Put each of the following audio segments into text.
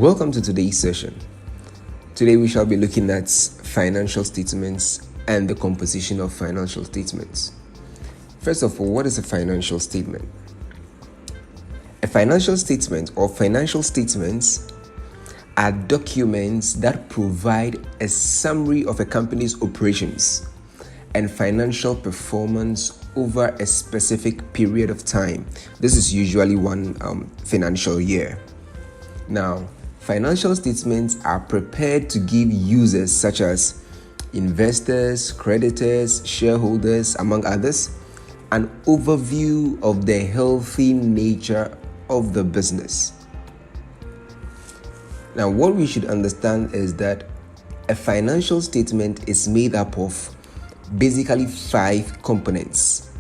Welcome to today's session. Today we shall be looking at financial statements and the composition of financial statements. First of all, what is a financial statement? A financial statement or financial statements are documents that provide a summary of a company's operations and financial performance over a specific period of time. This is usually one financial year. Now, financial statements are prepared to give users such as investors, creditors, shareholders, among others, an overview of the healthy nature of the business. Now, what we should understand is that a financial statement is made up of basically 5 components.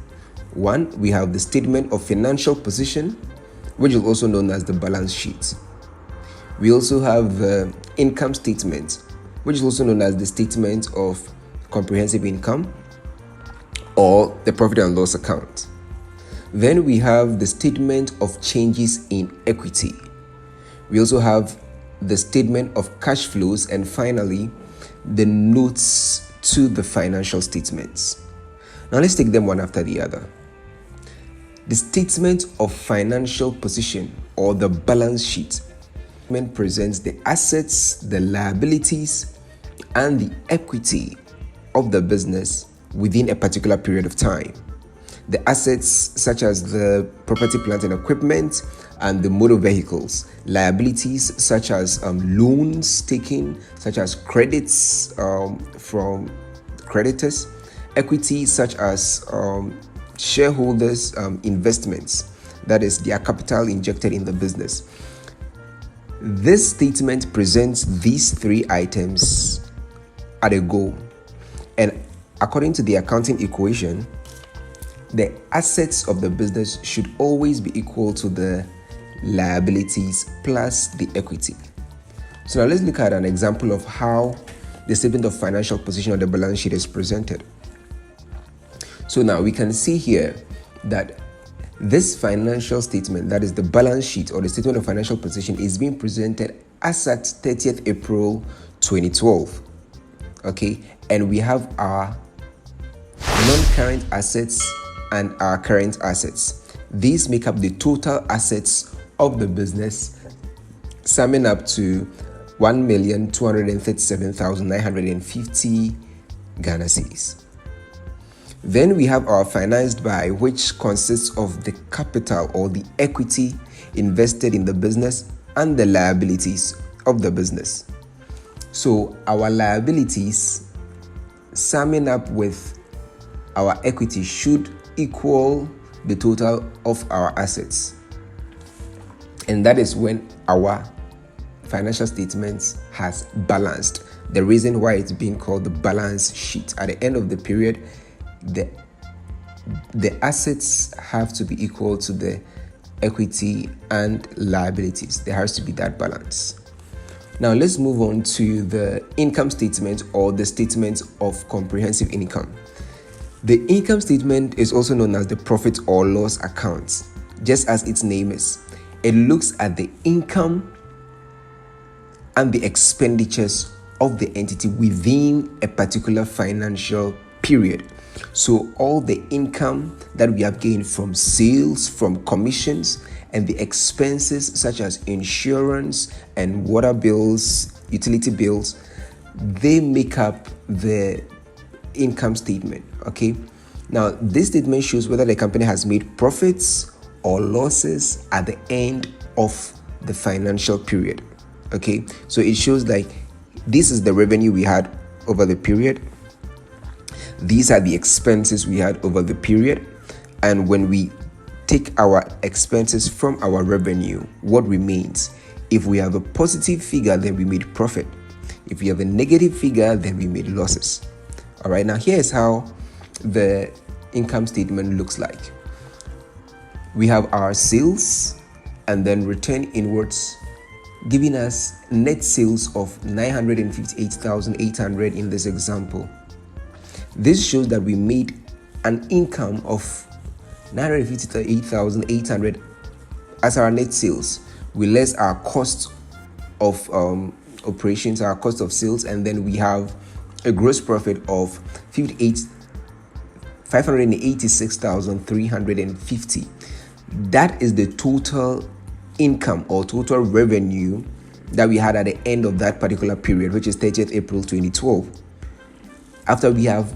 One, we have the statement of financial position, which is also known as the balance sheet. We also have the income statement, which is also known as the statement of comprehensive income or the profit and loss account. Then we have the statement of changes in equity. We also have the statement of cash flows, and finally, the notes to the financial statements. Now let's take them one after the other. The statement of financial position or the balance sheet presents the assets, the liabilities, and the equity of the business within a particular period of time. The assets such as the property, plant, and equipment and the motor vehicles. Liabilities such as loans taken, such as credits from creditors. Equity such as shareholders' investments, that is their capital injected in the business. This statement presents these 3 items at a go, and according to the accounting equation, the assets of the business should always be equal to the liabilities plus the equity. So now let's look at an example of how the statement of financial position on the balance sheet is presented. So now we can see here that this financial statement, that is the balance sheet or the statement of financial position, is being presented as at 30th April 2012. Okay, and we have our non-current assets and our current assets. These make up the total assets of the business, summing up to 1,237,950 Ghana cedis. Then we have our financed by, which consists of the capital or the equity invested in the business and the liabilities of the business. So our liabilities summing up with our equity should equal the total of our assets. And that is when our financial statements has balanced. The reason why it's being called the balance sheet. At the end of the period, the assets have to be equal to the equity and liabilities. There has to be that balance. Now let's move on to the income statement or the statement of comprehensive income. The income statement is also known as the profit or loss account. Just as its name is, it looks at the income and the expenditures of the entity within a particular financial period. So all the income that we have gained from sales, from commissions, and the expenses such as insurance and water bills, utility bills, they make up the income statement. Okay, now this statement shows whether the company has made profits or losses at the end of the financial period. Okay, so it shows like this is the revenue we had over the period. These are the expenses we had over the period, and when we take our expenses from our revenue, what remains? If we have a positive figure, then we made profit. If we have a negative figure, then we made losses. All right, now here's how the income statement looks like. We have our sales and then return inwards, giving us net sales of 958,800 in this example. This shows that we made an income of 958,800 as our net sales. We less our cost of operations, our cost of sales, and then we have a gross profit of 586,350. That is the total income or total revenue that we had at the end of that particular period, which is 30th April 2012. After we have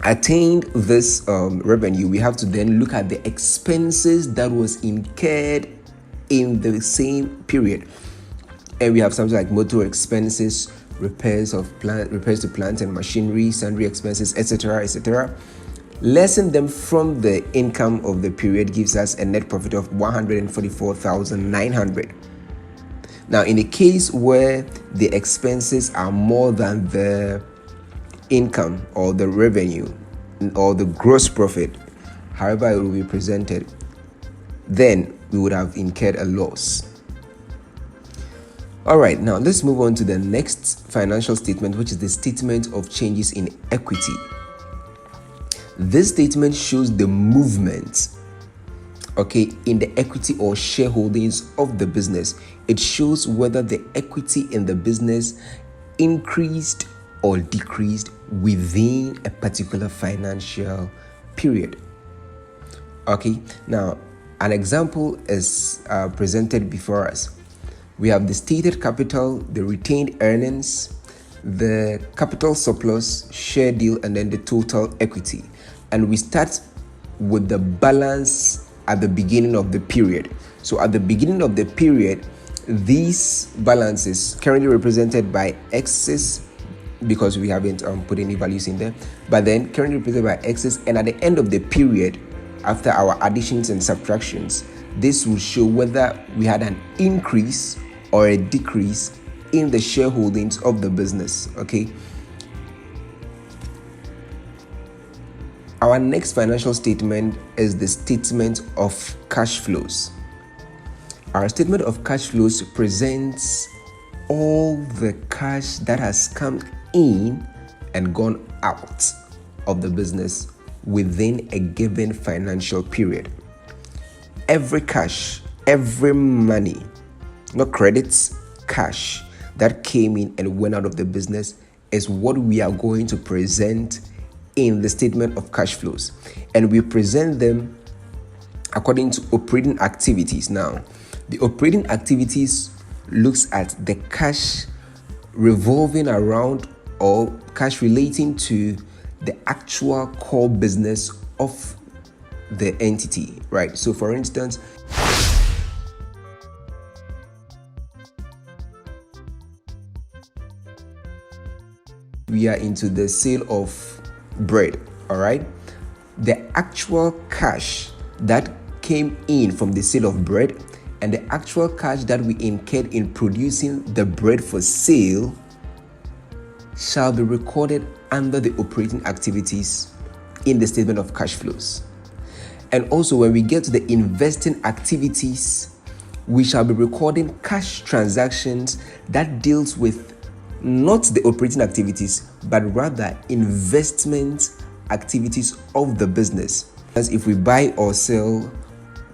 attained this revenue, we have to then look at the expenses that was incurred in the same period. And we have something like motor expenses, repairs to plant and machinery, sundry expenses, etc., etc. Lessen them from the income of the period gives us a net profit of 144,900. Now, in the case where the expenses are more than the income or the revenue or the gross profit, however it will be presented, then we would have incurred a loss. All right, now let's move on to the next financial statement, which is the statement of changes in equity. This statement shows the movement, in the equity or shareholdings of the business. It shows whether the equity in the business increased or decreased within a particular financial period. Now an example is presented before us. We have the stated capital, the retained earnings, the capital surplus, share deal, and then the total equity. And we start with the balance at the beginning of the period. So at the beginning of the period, these balances currently represented by X's, because we haven't put any values in there, but then currently represented by X's, and at the end of the period, after our additions and subtractions, this will show whether we had an increase or a decrease in the shareholdings of the business. Our next financial statement is the statement of cash flows. Our statement of cash flows presents all the cash that has come in and gone out of the business within a given financial period. Every cash, every money, not credits, cash that came in and went out of the business is what we are going to present in the statement of cash flows. And we present them according to operating activities. Now, the operating activities looks at the cash revolving around or cash relating to the actual core business of the entity, right? So for instance, we are into the sale of bread, all right? The actual cash that came in from the sale of bread and the actual cash that we incurred in producing the bread for sale shall be recorded under the operating activities in the statement of cash flows. And also when we get to the investing activities, we shall be recording cash transactions that deals with not the operating activities, but rather investment activities of the business. As if we buy or sell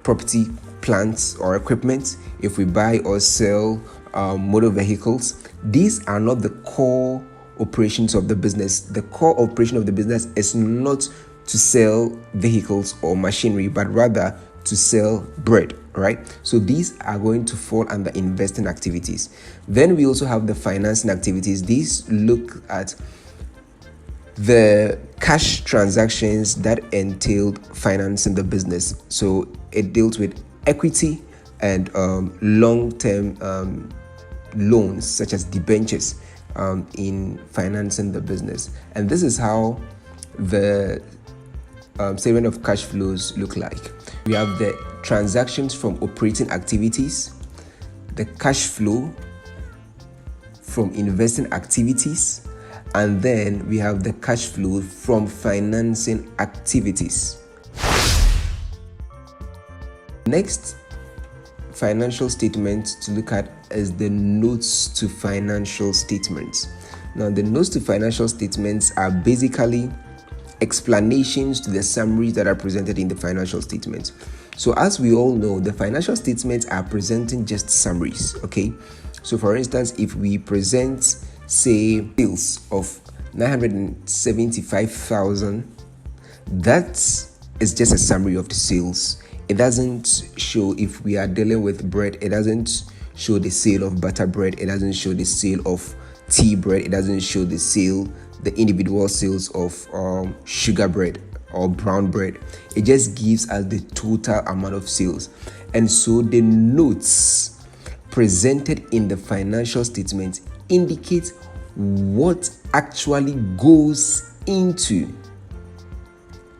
property, plants or equipment, if we buy or sell motor vehicles, these are not the core operations of the business. The core operation of the business is not to sell vehicles or machinery, but rather to sell bread, right? So these are going to fall under investing activities. Then we also have the financing activities. These look at the cash transactions that entailed financing the business. So it deals with equity and long-term loans such as debentures in financing the business. And this is how the statement of cash flows look like. We have the transactions from operating activities, the cash flow from investing activities, and then we have the cash flow from financing activities. Next financial statement to look at is the notes to financial statements. Now, the notes to financial statements are basically explanations to the summaries that are presented in the financial statements. So as we all know, the financial statements are presenting just summaries, okay? So for instance, if we present, say, sales of 975,000, that is just a summary of the sales. It doesn't show, if we are dealing with bread, it doesn't show the sale of butter bread, it doesn't show the sale of tea bread, it doesn't show the individual sales of sugar bread or brown bread. It just gives us the total amount of sales. And so the notes presented in the financial statement indicate what actually goes into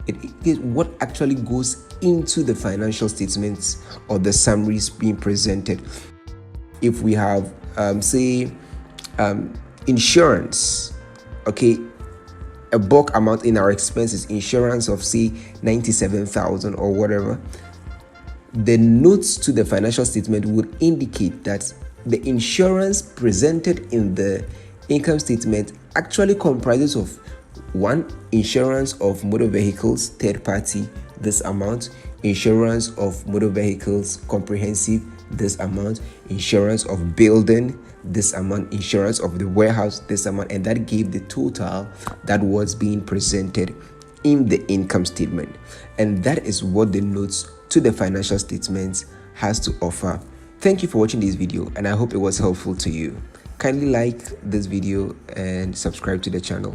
it, is what actually goes into the financial statements or the summaries being presented. If we have insurance, okay, a bulk amount in our expenses, insurance of say 97,000 or whatever, the notes to the financial statement would indicate that the insurance presented in the income statement actually comprises of: one, insurance of motor vehicles third party, this amount; insurance of motor vehicles comprehensive, this amount; insurance of building, this amount; insurance of the warehouse, this amount. And that gave the total that was being presented in the income statement. And that is what the notes to the financial statements has to offer. Thank you for watching this video, and I hope it was helpful to you. Kindly like this video and subscribe to the channel.